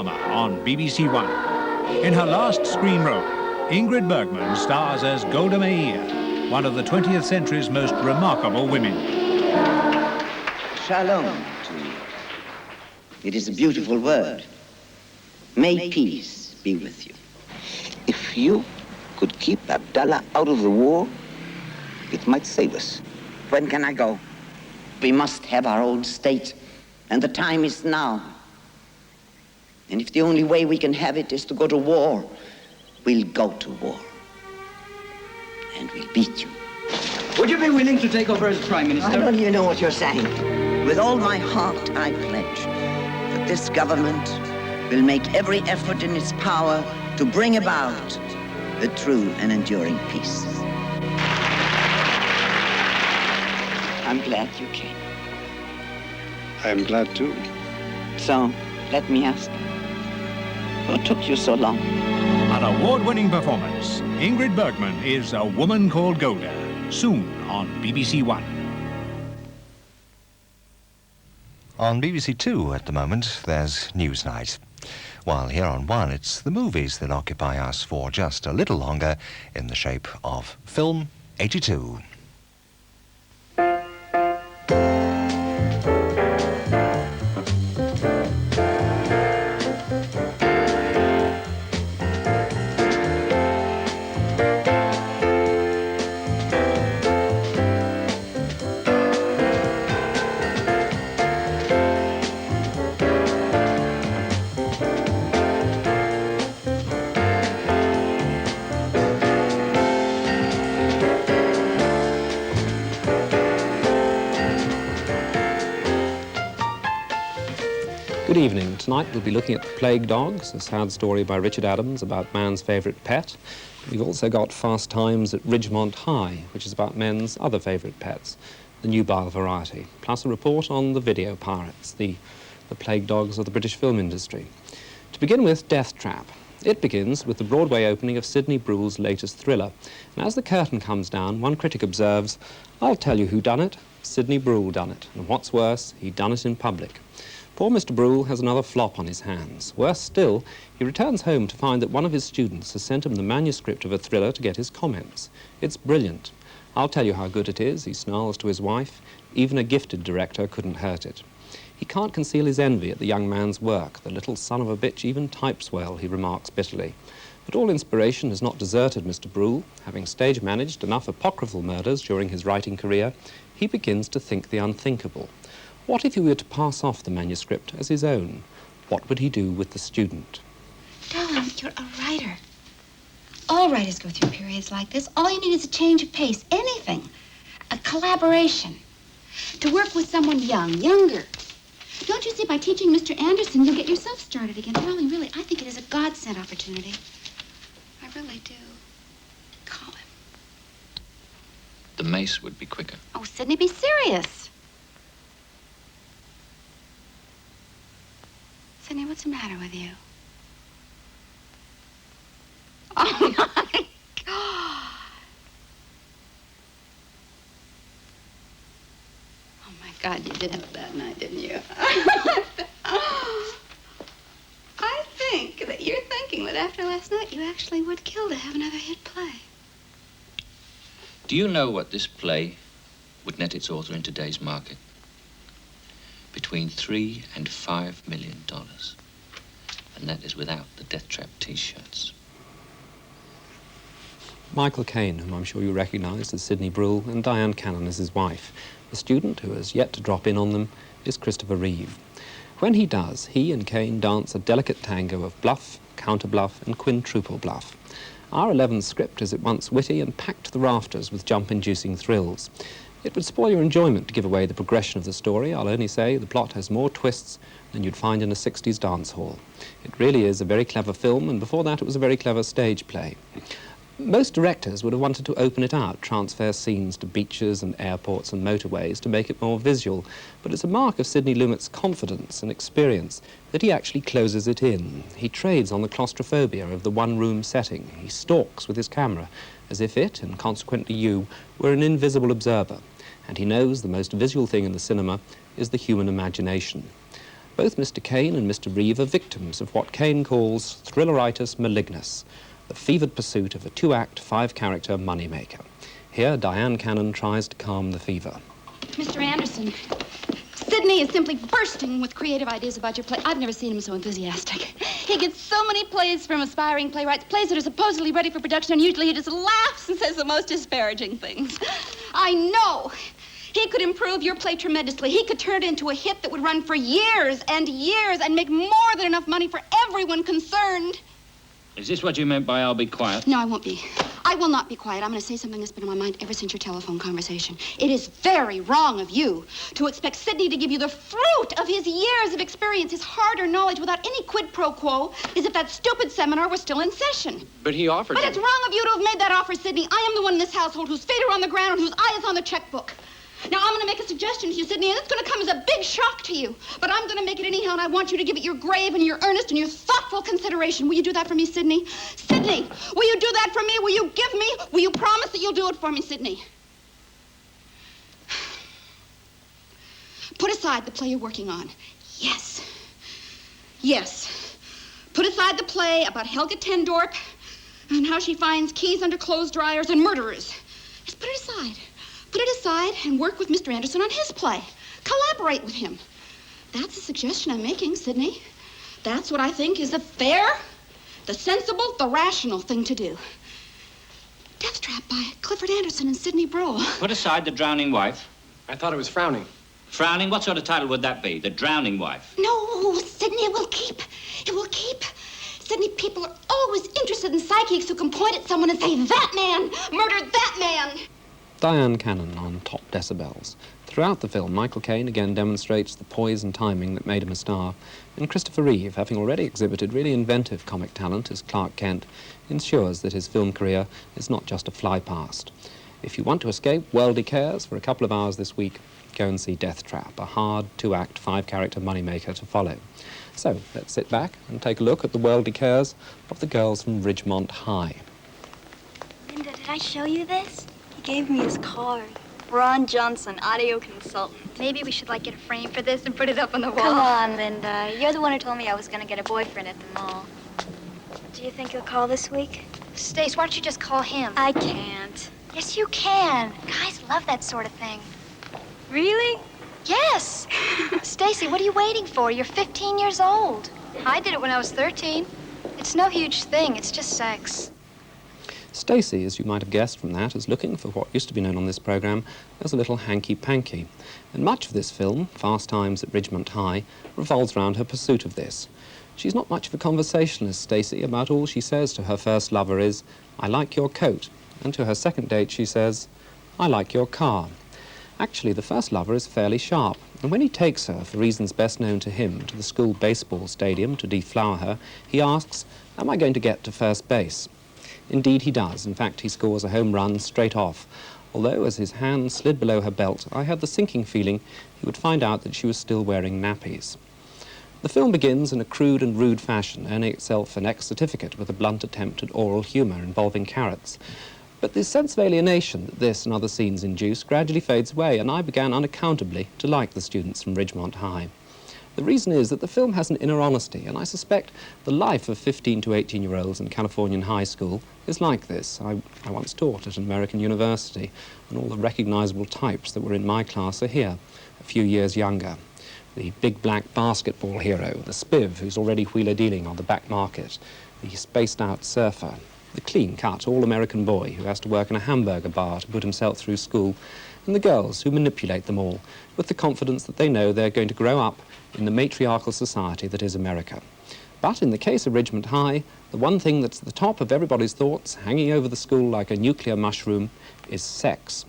drama on BBC1. In her last screen role, Ingrid Bergman stars as Golda, one of the 20th century's most remarkable women. Shalom to you. It is a beautiful word. May peace be with you. If you could keep Abdallah out of the war, it might save us. When can I go? We must have our own state, and the time is now. And if the only way we can have it is to go to war, we'll go to war. And we'll beat you. Would you be willing to take over as Prime Minister? I don't even know what you're saying. With all my heart, I pledge that this government will make every effort in its power to bring about a true and enduring peace. I'm glad you came. I'm glad too. So, let me ask, what took you so long? An award-winning performance. Ingrid Bergman is A Woman Called Golda, soon on BBC1. On BBC2 at the moment, there's Newsnight. While here on One, it's the movies that occupy us for just a little longer in the shape of Film 82. Good evening. Tonight we'll be looking at Plague Dogs, a sad story by Richard Adams about man's favourite pet. We've also got Fast Times at Ridgemont High, which is about men's other favourite pets, the nubile variety, plus a report on the video pirates, the plague dogs of the British film industry. To begin with, Death Trap. It begins with the Broadway opening of Sidney Brule's latest thriller. And as the curtain comes down, one critic observes, "I'll tell you who done it. Sidney Brule done it. And what's worse, he done it in public." Poor Mr. Brule has another flop on his hands. Worse still, he returns home to find that one of his students has sent him the manuscript of a thriller to get his comments. It's brilliant. "I'll tell you how good it is," he snarls to his wife. "Even a gifted director couldn't hurt it." He can't conceal his envy at the young man's work. "The little son of a bitch even types well," he remarks bitterly. But all inspiration has not deserted Mr. Brule. Having stage managed enough apocryphal murders during his writing career, he begins to think the unthinkable. What if he were to pass off the manuscript as his own? What would he do with the student? Darling, you're a writer. All writers go through periods like this. All you need is a change of pace, anything. A collaboration. To work with someone younger. Don't you see, by teaching Mr. Anderson, you'll get yourself started again. Darling, really, I think it is a godsend opportunity. I really do. Call him. The mace would be quicker. Oh, Sidney, be serious. Sidney, what's the matter with you? Oh, my God. Oh, my God, you did have a bad night, didn't you? I think that you're thinking that after last night, you actually would kill to have another hit play. Do you know what this play would net its author in today's market? Between $3 and $5 million. And that is without the Death Trap T-shirts. Michael Caine, whom I'm sure you recognise as Sidney Brule, and Diane Cannon as his wife. The student, who has yet to drop in on them, is Christopher Reeve. When he does, he and Caine dance a delicate tango of bluff, counter-bluff and quintuple bluff. Our 11th script is at once witty and packed to the rafters with jump-inducing thrills. It would spoil your enjoyment to give away the progression of the story. I'll only say the plot has more twists than you'd find in a 60s dance hall. It really is a very clever film, and before that it was a very clever stage play. Most directors would have wanted to open it out, transfer scenes to beaches and airports and motorways to make it more visual, but it's a mark of Sidney Lumet's confidence and experience that he actually closes it in. He trades on the claustrophobia of the one-room setting. He stalks with his camera, as if it, and consequently you, were an invisible observer. And he knows the most visual thing in the cinema is the human imagination. Both Mr. Kane and Mr. Reeve are victims of what Kane calls thrilleritis malignus, the fevered pursuit of a two-act, five-character moneymaker. Here, Diane Cannon tries to calm the fever. Mr. Anderson, Sidney is simply bursting with creative ideas about your play. I've never seen him so enthusiastic. He gets so many plays from aspiring playwrights, plays that are supposedly ready for production, and usually he just laughs and says the most disparaging things. I know. He could improve your play tremendously. He could turn it into a hit that would run for years and years and make more than enough money for everyone concerned. Is this what you meant by I'll be quiet? No, I won't be. I will not be quiet. I'm going to say something that's been on my mind ever since your telephone conversation. It is very wrong of you to expect Sidney to give you the fruit of his years of experience, his hard-earned knowledge, without any quid pro quo, as if that stupid seminar were still in session. But he offered But it's wrong of you to have made that offer, Sidney. I am the one in this household whose feet are on the ground and whose eye is on the checkbook. Now, I'm going to make a suggestion to you, Sidney, and it's going to come as a big shock to you. But I'm going to make it anyhow, and I want you to give it your grave and your earnest and your thoughtful consideration. Will you do that for me, Sidney? Sidney, will you do that for me? Will you promise that you'll do it for me, Sidney? Put aside the play you're working on. Yes. Yes. Put aside the play about Helga Tendorp and how she finds keys under clothes dryers and murderers. Just put it aside. Put it aside and work with Mr. Anderson on his play. Collaborate with him. That's the suggestion I'm making, Sidney. That's what I think is the fair, the sensible, the rational thing to do. Death Trap by Clifford Anderson and Sidney Brohl. Put aside the drowning wife. I thought it was Frowning. Frowning? What sort of title would that be? The drowning wife? No, Sidney, it will keep. It will keep. Sidney, people are always interested in psychics who can point at someone and say, that man murdered that man. Diane Cannon on top decibels. Throughout the film, Michael Caine again demonstrates the poise and timing that made him a star, and Christopher Reeve, having already exhibited really inventive comic talent as Clark Kent, ensures that his film career is not just a fly past. If you want to escape worldly cares for a couple of hours this week, go and see Death Trap, a hard two-act, five-character moneymaker to follow. So, let's sit back and take a look at the worldly cares of the girls from Ridgemont High. Linda, did I show you this? He gave me his card. Ron Johnson, audio consultant. Maybe we should, get a frame for this and put it up on the wall. Come on, Linda. You're the one who told me I was going to get a boyfriend at the mall. Do you think he'll call this week? Stace, why don't you just call him? I can't. Yes, you can. Guys love that sort of thing. Really? Yes. Stacy, what are you waiting for? You're 15 years old. I did it when I was 13. It's no huge thing. It's just sex. Stacy, as you might have guessed from that, is looking for what used to be known on this programme as a little hanky-panky. And much of this film, Fast Times at Ridgemont High, revolves around her pursuit of this. She's not much of a conversationalist, Stacy. About all she says to her first lover is, I like your coat. And to her second date she says, I like your car. Actually, the first lover is fairly sharp, and when he takes her, for reasons best known to him, to the school baseball stadium to deflower her, he asks, am I going to get to first base? Indeed he does. In fact, he scores a home run straight off. Although, as his hand slid below her belt, I had the sinking feeling he would find out that she was still wearing nappies. The film begins in a crude and rude fashion, earning itself an X certificate with a blunt attempt at oral humour involving carrots. But the sense of alienation that this and other scenes induce gradually fades away, and I began unaccountably to like the students from Ridgemont High. The reason is that the film has an inner honesty, and I suspect the life of 15 to 18-year-olds in Californian high school is like this. I once taught at an American university, and all the recognisable types that were in my class are here, a few years younger. The big black basketball hero, the spiv who's already wheeler-dealing on the back market, the spaced-out surfer, the clean-cut, all-American boy who has to work in a hamburger bar to put himself through school, and the girls who manipulate them all with the confidence that they know they're going to grow up in the matriarchal society that is America. But in the case of Ridgemont High, the one thing that's at the top of everybody's thoughts, hanging over the school like a nuclear mushroom, is sex.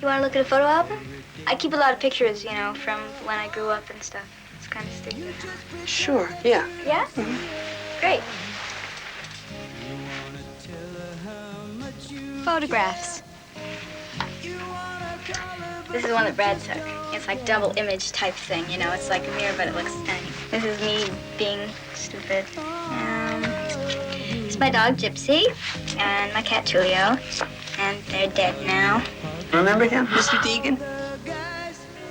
You want to look at a photo album? I keep a lot of pictures, from when I grew up and stuff. It's kind of sticky. Sure, yeah. Yeah? Great. Photographs. This is one that Brad took. It's like double image type thing, It's like a mirror, but it looks tiny. This is me being stupid. It's my dog, Gypsy, and my cat, Tulio. And they're dead now. Remember him, Mr. Deegan?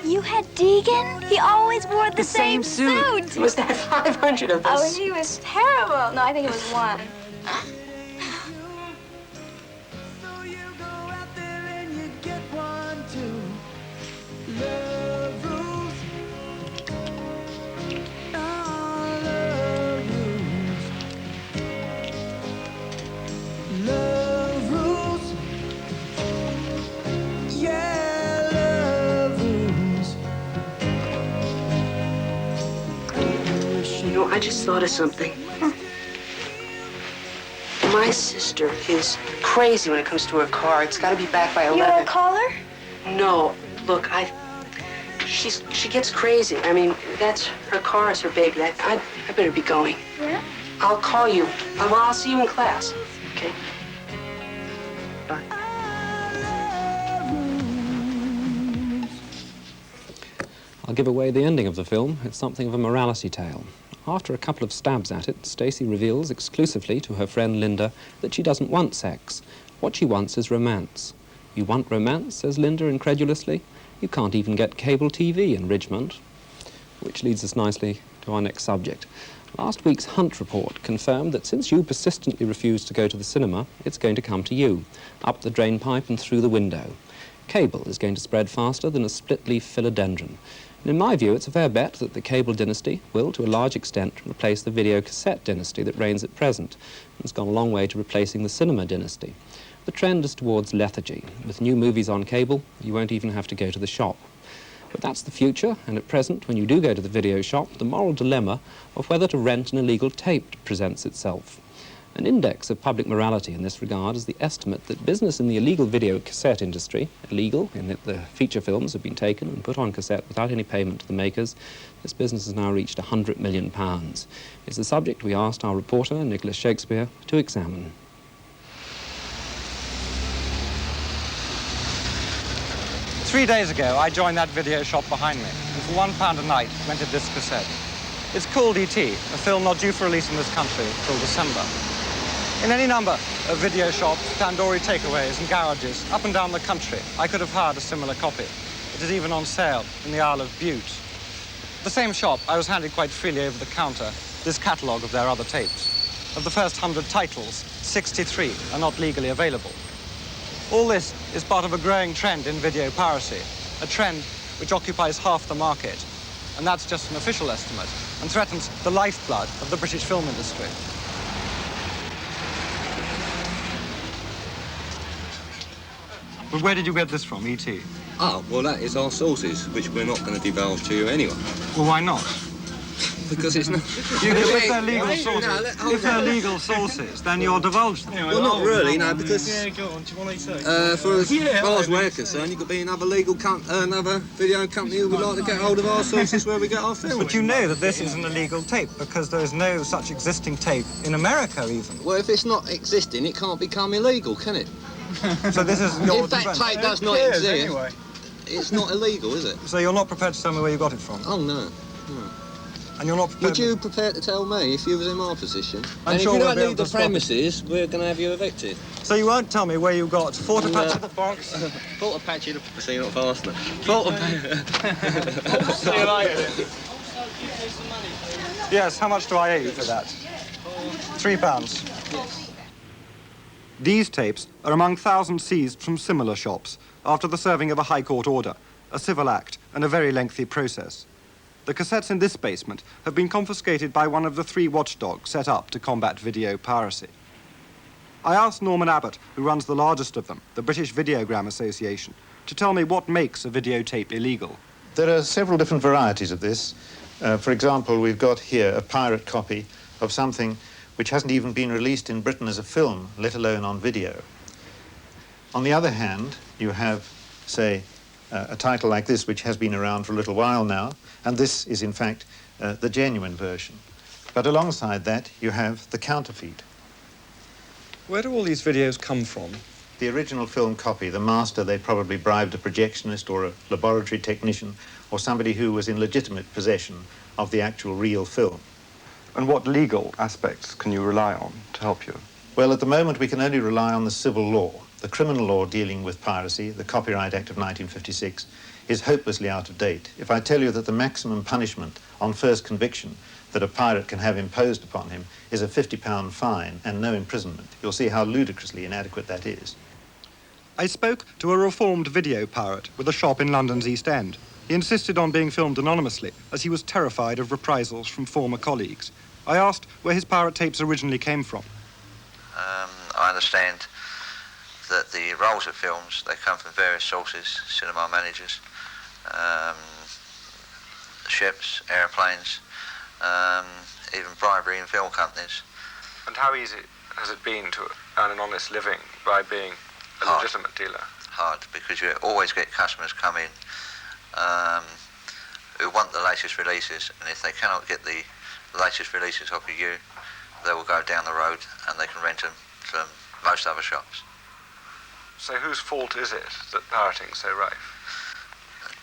You had Deegan? He always wore the same suit. He must have had 500 of those. Oh, he was terrible. No, I think it was one. You know, I just thought of something. My sister is crazy when it comes to her car. It's got to be back by 11. You won't call her? No, look, she gets crazy. I mean, that's her car is her baby. I better be going. Yeah? I'll call you. Well, I'll see you in class. Okay? Bye. I'll give away the ending of the film. It's something of a morality tale. After a couple of stabs at it, Stacy reveals exclusively to her friend Linda that she doesn't want sex. What she wants is romance. You want romance, says Linda incredulously. You can't even get cable TV in Ridgemont. Which leads us nicely to our next subject. Last week's Hunt report confirmed that since you persistently refuse to go to the cinema, it's going to come to you, up the drain pipe and through the window. Cable is going to spread faster than a split-leaf philodendron. And in my view, it's a fair bet that the cable dynasty will, to a large extent, replace the video cassette dynasty that reigns at present. It's gone a long way to replacing the cinema dynasty. The trend is towards lethargy. With new movies on cable, you won't even have to go to the shop. But that's the future, and at present, when you do go to the video shop, the moral dilemma of whether to rent an illegal tape presents itself. An index of public morality in this regard is the estimate that business in the illegal video cassette industry, illegal in that the feature films have been taken and put on cassette without any payment to the makers, this business has now reached £100 million. It's the subject we asked our reporter, Nicholas Shakespeare, to examine. Three days ago, I joined that video shop behind me, and for £1 a night, rented this cassette. It's called E.T., a film not due for release in this country till December. In any number of video shops, tandoori takeaways and garages up and down the country, I could have hired a similar copy. It is even on sale in the Isle of Bute. At the same shop, I was handed quite freely over the counter this catalogue of their other tapes. Of the first 100 titles, 63 are not legally available. All this is part of a growing trend in video piracy, a trend which occupies half the market. And that's just an official estimate, and threatens the lifeblood of the British film industry. But where did you get this from, E.T.? Ah, well, that is our sources, which we're not going to divulge to you anyway. Well, why not? Because it's not... If they're legal sources, if they're legal sources, then you'll divulge them. Well, not really, no, because... Yeah, go on. Do you want to say? For as far as we're concerned, you could be another another video company who would like to get hold of our sources where we get our films. But you know that this is an illegal tape, because there is no such existing tape in America, even. Well, if it's not existing, it can't become illegal, can it? So this is your... If that tape does not exist, anyway, it's not illegal, is it? So you're not prepared to tell me where you got it from? Oh, no. And you're not prepared... Would you prepare to tell me if you was in my position? I'm and sure if you we'll don't leave the premises, we're going to have you evicted. So you won't tell me where you got Fort Apache the Fox? Fort Apache the... See, not fast enough. Fort Apache... See you later. Yes, how much do I owe you for that? £3. Yes. These tapes are among thousands seized from similar shops after the serving of a High Court order, a civil act, and a very lengthy process. The cassettes in this basement have been confiscated by one of the 3 watchdogs set up to combat video piracy. I asked Norman Abbott, who runs the largest of them, the British Videogram Association, to tell me what makes a videotape illegal. There are several different varieties of this. For example, we've got here a pirate copy of something which hasn't even been released in Britain as a film, let alone on video. On the other hand, you have, say, a title like this, which has been around for a little while now, and this is, in fact, the genuine version. But alongside that, you have the counterfeit. Where do all these videos come from? The original film copy, the master, they probably bribed a projectionist or a laboratory technician or somebody who was in legitimate possession of the actual real film. And what legal aspects can you rely on to help you? Well, at the moment, we can only rely on the civil law. The criminal law dealing with piracy, the Copyright Act of 1956, is hopelessly out of date. If I tell you that the maximum punishment on first conviction that a pirate can have imposed upon him is a £50 fine and no imprisonment, you'll see how ludicrously inadequate that is. I spoke to a reformed video pirate with a shop in London's East End. He insisted on being filmed anonymously, as he was terrified of reprisals from former colleagues. I asked where his pirate tapes originally came from. I understand that the rolls of films, they come from various sources, cinema managers, ships, aeroplanes, even bribery in film companies. And how easy has it been to earn an honest living by being a legitimate dealer? Hard, because you always get customers come in who want the latest releases, and if they cannot get the latest releases off of you, they will go down the road and they can rent them from most other shops. So whose fault is it that pirating's so rife?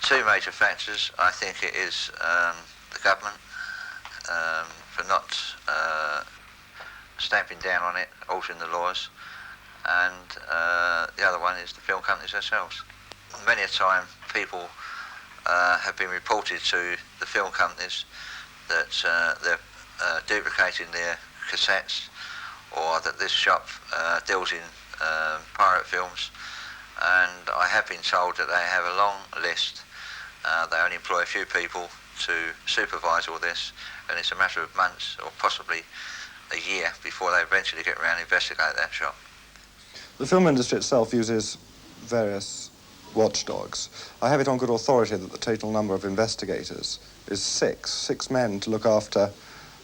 Two major factors. I think it is the government for not stamping down on it, altering the laws, and the other one is the film companies themselves. Many a time people have been reported to the film companies that they're duplicating their cassettes, or that this shop deals in pirate films, and I have been told that they have a long list. They only employ a few people to supervise all this, and it's a matter of months or possibly a year before they eventually get around and investigate that shop. The film industry itself uses various watchdogs. I have it on good authority that the total number of investigators is six men to look after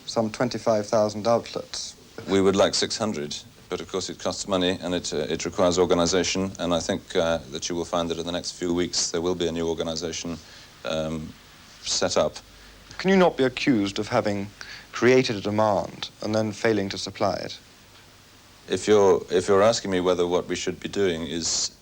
some 25,000 outlets. We would like 600, but of course it costs money and it requires organisation, and I think that you will find that in the next few weeks there will be a new organisation set up. Can you not be accused of having created a demand and then failing to supply it? If you're asking me whether what we should be doing is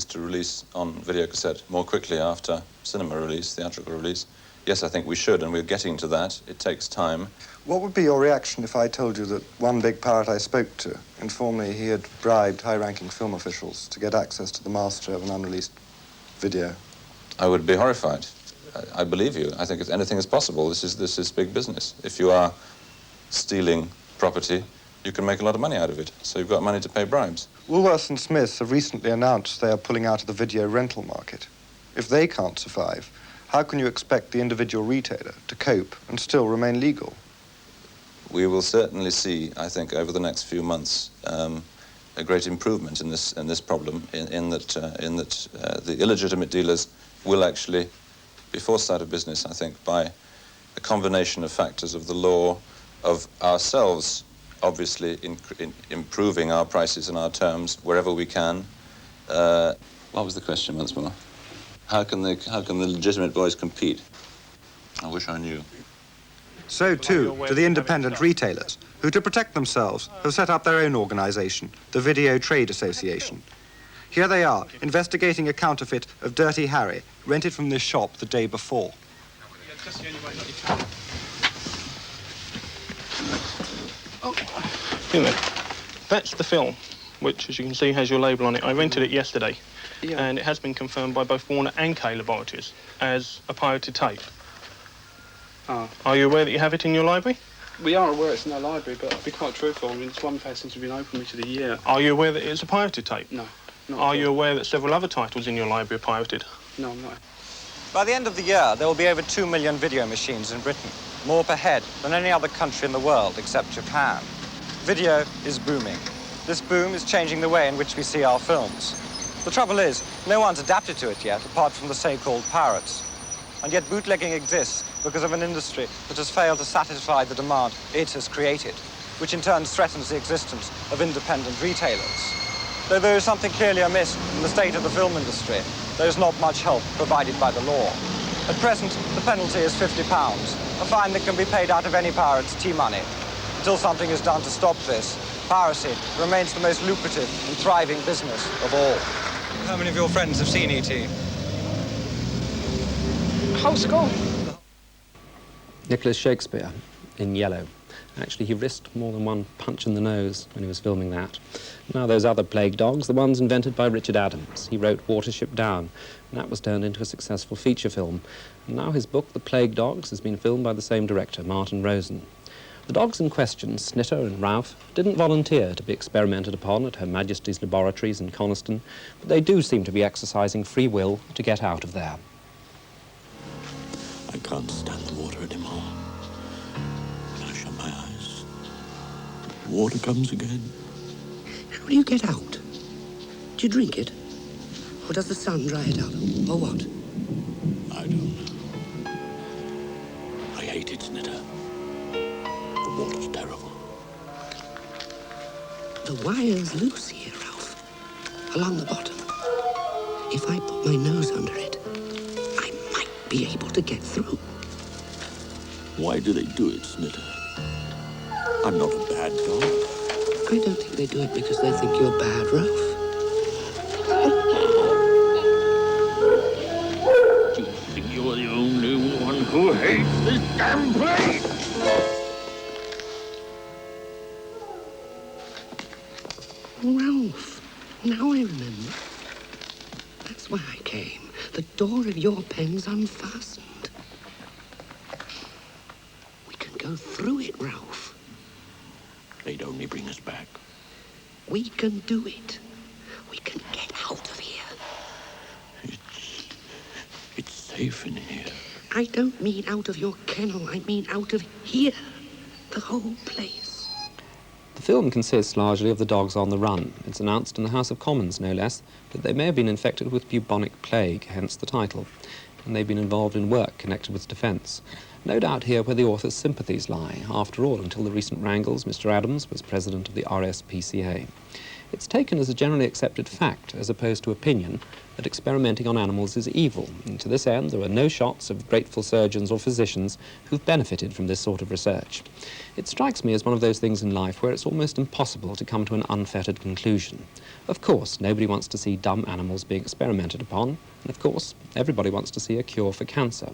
to release on videocassette more quickly after cinema release, theatrical release, yes, I think we should, and we're getting to that. It takes time. What would be your reaction if I told you that one big pirate I spoke to informed me he had bribed high-ranking film officials to get access to the master of an unreleased video? I would be horrified. I believe you. I think anything is possible. This is big business. If you are stealing property, you can make a lot of money out of it, so you've got money to pay bribes. Woolworths and Smiths have recently announced they are pulling out of the video rental market. If they can't survive, how can you expect the individual retailer to cope and still remain legal? We will certainly see, I think, over the next few months, a great improvement in this problem, in that the illegitimate dealers will actually be forced out of business, I think, by a combination of factors of the law, of ourselves, obviously improving our prices and our terms wherever we can. What was the question once more? How can the legitimate boys compete? I wish I knew. So too to the independent retailers, who to protect themselves have set up their own organisation, the Video Trade Association. Here they are, investigating a counterfeit of Dirty Harry, rented from this shop the day before. That's the film, which, as you can see, has your label on it. I rented it yesterday, and it has been confirmed by both Warner and Kay Laboratories as a pirated tape. Are you aware that you have it in your library? We are aware it's in our library, but I'll be quite truthful. I mean, it's one place since we've been open to the year. Are you aware that it's a pirated tape? No. Are you aware that several other titles in your library are pirated? No, I'm not. By the end of the year, there will be over 2 million video machines in Britain, more per head than any other country in the world except Japan. Video is booming. This boom is changing the way in which we see our films. The trouble is, no one's adapted to it yet, apart from the so-called pirates. And yet bootlegging exists because of an industry that has failed to satisfy the demand it has created, which in turn threatens the existence of independent retailers. Though there is something clearly amiss in the state of the film industry, there is not much help provided by the law. At present, the penalty is £50, a fine that can be paid out of any pirate's tea money. Until something is done to stop this, piracy remains the most lucrative and thriving business of all. How many of your friends have seen E.T.? How's it going? Nicholas Shakespeare in yellow. Actually, he risked more than one punch in the nose when he was filming that. Now, those other plague dogs, the ones invented by Richard Adams. He wrote Watership Down, and that was turned into a successful feature film. And now his book, The Plague Dogs, has been filmed by the same director, Martin Rosen. The dogs in question, Snitter and Ralph, didn't volunteer to be experimented upon at Her Majesty's laboratories in Coniston, but they do seem to be exercising free will to get out of there. I can't stand the water anymore. When I shut my eyes, the water comes again. How do you get out? Do you drink it? Or does the sun dry it out? Or what? I don't know. I hate it, Snitter. The water's terrible. The wire's loose here, Ralph. Along the bottom. If I put my nose under it, I might be able to get through. Why do they do it, Snitter? I'm not a bad dog. I don't think they do it because they think you're bad, Ralph. Do you think you're the only one who hates this damn place? Ralph, now I remember. That's why I came. The door of your pen's unfastened. We can go through it, Ralph. They'd only bring us back. We can do it. We can get out of here. It's safe in here. I don't mean out of your kennel. I mean out of here. The whole place. The film consists largely of the dogs on the run. It's announced in the House of Commons, no less, that they may have been infected with bubonic plague, hence the title, and they've been involved in work connected with defence. No doubt here where the author's sympathies lie. After all, until the recent wrangles, Mr. Adams was president of the RSPCA. It's taken as a generally accepted fact, as opposed to opinion, that experimenting on animals is evil, and to this end there are no shots of grateful surgeons or physicians who've benefited from this sort of research. It strikes me as one of those things in life where it's almost impossible to come to an unfettered conclusion. Of course, nobody wants to see dumb animals being experimented upon, and of course, everybody wants to see a cure for cancer.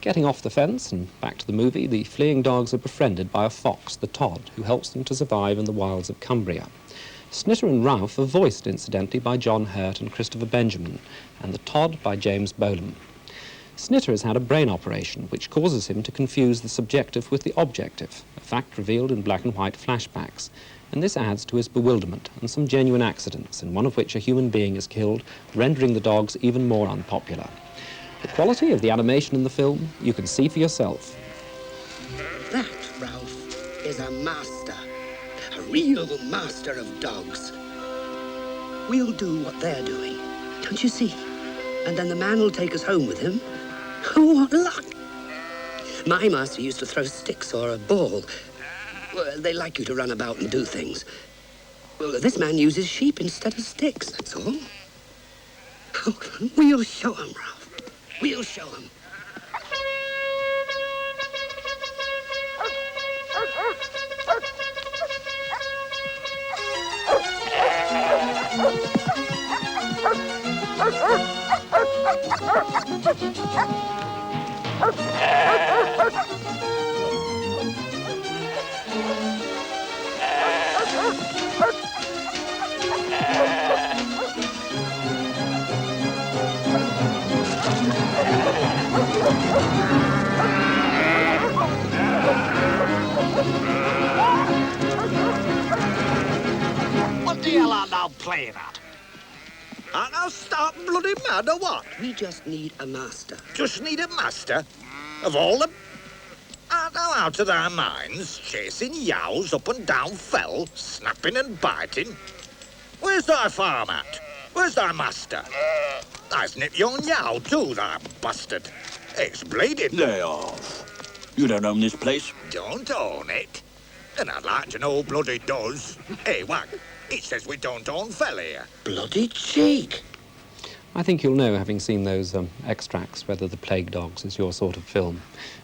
Getting off the fence and back to the movie, the fleeing dogs are befriended by a fox, the Todd, who helps them to survive in the wilds of Cumbria. Snitter and Ralph are voiced, incidentally, by John Hurt and Christopher Benjamin, and the Todd by James Bolam. Snitter has had a brain operation, which causes him to confuse the subjective with the objective, a fact revealed in black and white flashbacks, and this adds to his bewilderment and some genuine accidents, in one of which a human being is killed, rendering the dogs even more unpopular. The quality of the animation in the film, you can see for yourself. That, Ralph, is a master. A real master of dogs. We'll do what they're doing, don't you see? And then the man will take us home with him. What luck! My master used to throw sticks or a ball. Well, they like you to run about and do things. Well, this man uses sheep instead of sticks, that's all. Oh, we'll show him, Ralph. We'll show him. What the hell are thou playing at? Aren't thou stark bloody mad or what? We just need a master. Just need a master? Of all the... Art thou out of thy minds, chasing yows up and down fell, snapping and biting? Where's thy farm at? Where's thy master? Tha's nipped yon yow too, thou bastard. It's bleeding. Lay off. You don't own this place. Don't own it? And I'd like to know bloody does. Hey, Wag, it says we don't own fell here. Bloody cheek. I think you'll know, having seen those extracts, whether The Plague Dogs is your sort of film.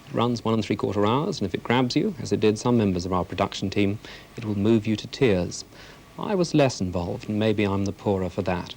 It runs 1 3/4 hours, and if it grabs you, as it did some members of our production team, it will move you to tears. I was less involved, and maybe I'm the poorer for that.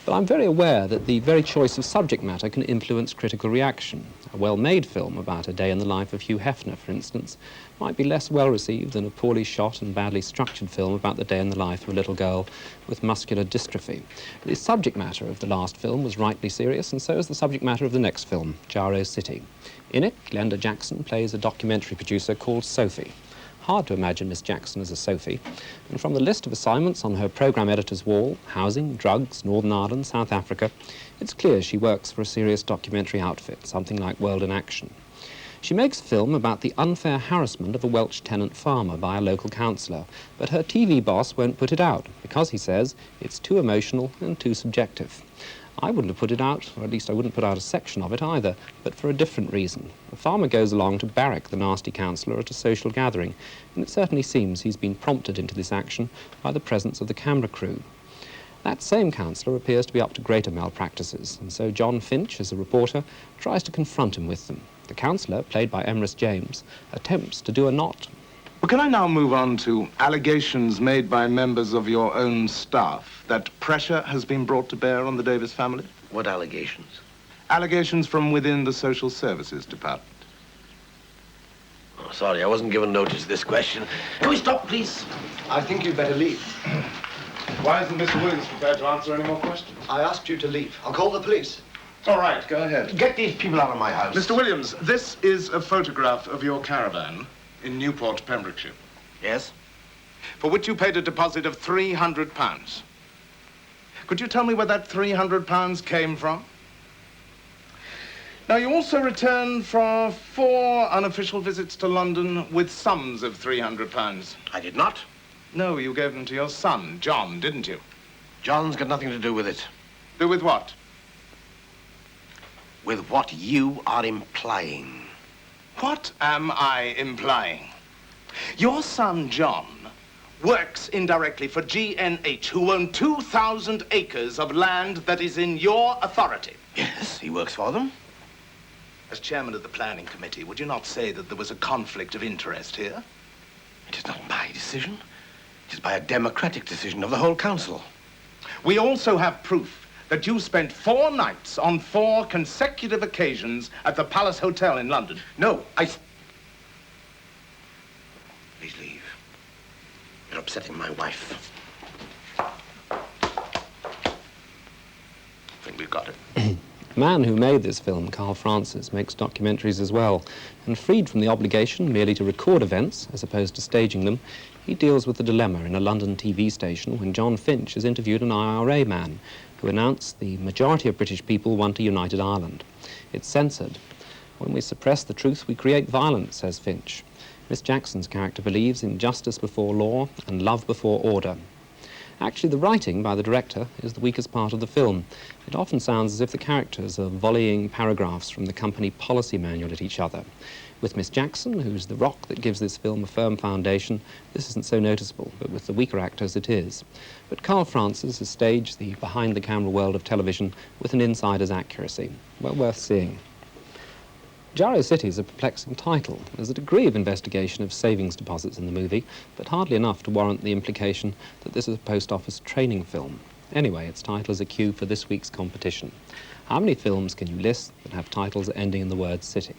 But I'm very aware that the very choice of subject matter can influence critical reaction. A well-made film about a day in the life of Hugh Hefner, for instance, might be less well-received than a poorly shot and badly structured film about the day in the life of a little girl with muscular dystrophy. The subject matter of the last film was rightly serious, and so is the subject matter of the next film, Jaro City. In it, Glenda Jackson plays a documentary producer called Sophie. Hard to imagine Miss Jackson as a Sophie, and from the list of assignments on her programme editor's wall, housing, drugs, Northern Ireland, South Africa, it's clear she works for a serious documentary outfit, something like World in Action. She makes a film about the unfair harassment of a Welsh tenant farmer by a local councillor, but her TV boss won't put it out, because he says it's too emotional and too subjective. I wouldn't have put it out, or at least I wouldn't put out a section of it either, but for a different reason. The farmer goes along to barrack the nasty councillor at a social gathering, and it certainly seems he's been prompted into this action by the presence of the camera crew. That same councillor appears to be up to greater malpractices, and so John Finch, as a reporter, tries to confront him with them. The councillor, played by Emrys James, attempts to do a knot. Well, can I now move on to allegations made by members of your own staff that pressure has been brought to bear on the Davis family? What allegations? Allegations from within the Social Services Department. Oh, sorry, I wasn't given notice of this question. Can we stop, please? I think you'd better leave. Why isn't Mr. Williams prepared to answer any more questions? I asked you to leave. I'll call the police. All right, go ahead. Get these people out of my house. Mr. Williams, this is a photograph of your caravan in Newport, Pembrokeshire. Yes? For which you paid a deposit of £300. Could you tell me where that £300 came from? Now, you also returned for 4 unofficial visits to London with sums of £300. I did not. No, you gave them to your son, John, didn't you? John's got nothing to do with it. Do with what? With what you are implying. What am I implying? Your son, John, works indirectly for GNH, who own 2,000 acres of land that is in your authority. Yes, he works for them. As chairman of the planning committee, would you not say that there was a conflict of interest here? It is not my decision. It is by a democratic decision of the whole council. We also have proof that you spent 4 nights on 4 consecutive occasions at the Palace Hotel in London. No, Please leave. You're upsetting my wife. I think we've got it. The man who made this film, Carl Francis, makes documentaries as well, and freed from the obligation merely to record events, as opposed to staging them, he deals with the dilemma in a London TV station when John Finch has interviewed an IRA man who announced the majority of British people want a united Ireland. It's censored. When we suppress the truth, we create violence, says Finch. Miss Jackson's character believes in justice before law and love before order. Actually, the writing by the director is the weakest part of the film. It often sounds as if the characters are volleying paragraphs from the company policy manual at each other. With Miss Jackson, who's the rock that gives this film a firm foundation, this isn't so noticeable, but with the weaker actors it is. But Carl Francis has staged the behind-the-camera world of television with an insider's accuracy. Well worth seeing. Jaro City is a perplexing title. There's a degree of investigation of savings deposits in the movie, but hardly enough to warrant the implication that this is a post office training film. Anyway, its title is a cue for this week's competition. How many films can you list that have titles ending in the word city?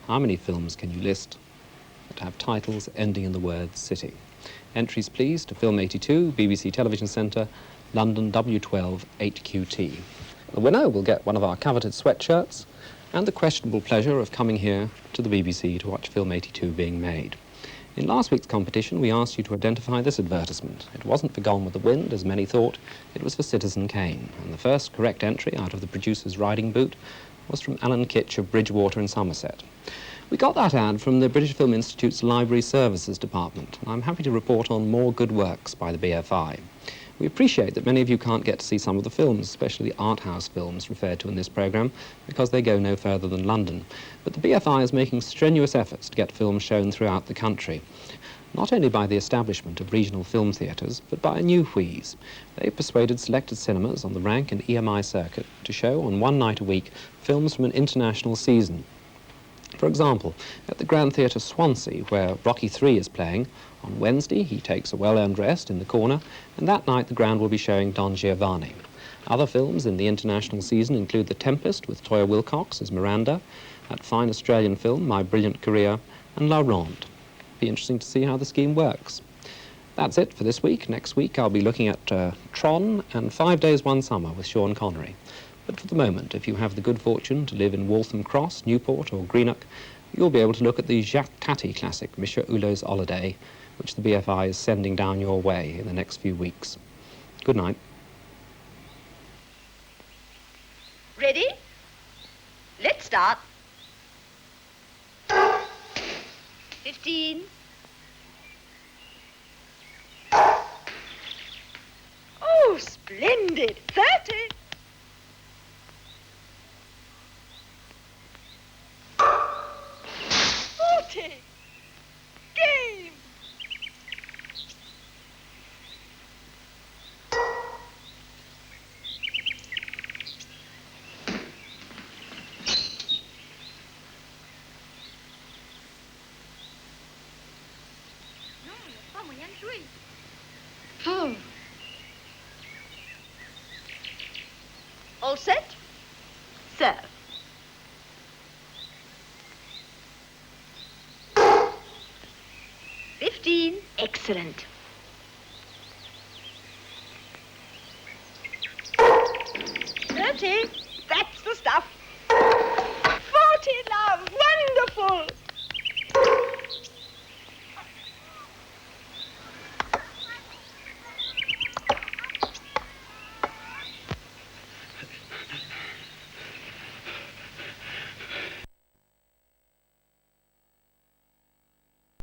How many films can you list that have titles ending in the word city? Entries, please, to Film 82, BBC Television Centre, London W12 8QT. The winner will get one of our coveted sweatshirts and the questionable pleasure of coming here to the BBC to watch Film 82 being made. In last week's competition, we asked you to identify this advertisement. It wasn't for Gone with the Wind, as many thought. It was for Citizen Kane. And the first correct entry out of the producer's riding boot was from Alan Kitch of Bridgewater in Somerset. We got that ad from the British Film Institute's Library Services Department, and I'm happy to report on more good works by the BFI. We appreciate that many of you can't get to see some of the films, especially the art house films referred to in this programme, because they go no further than London. But the BFI is making strenuous efforts to get films shown throughout the country, not only by the establishment of regional film theatres, but by a new wheeze. They've persuaded selected cinemas on the Rank and EMI circuit to show on one night a week films from an international season. For example, at the Grand Theatre Swansea, where Rocky III is playing, on Wednesday he takes a well-earned rest in the corner, and that night the Grand will be showing Don Giovanni. Other films in the international season include The Tempest with Toya Wilcox as Miranda, that fine Australian film My Brilliant Career, and La Ronde. Be interesting to see how the scheme works. That's it for this week. Next week I'll be looking at Tron and 5 Days, One Summer with Sean Connery. But for the moment, if you have the good fortune to live in Waltham Cross, Newport or Greenock, you'll be able to look at the Jacques Tati classic, Monsieur Hulot's Holiday, which the BFI is sending down your way in the next few weeks. Good night. Ready? Let's start. 15. Oh, splendid. 30. 40. Game. Oh. All set? Serve. Excellent.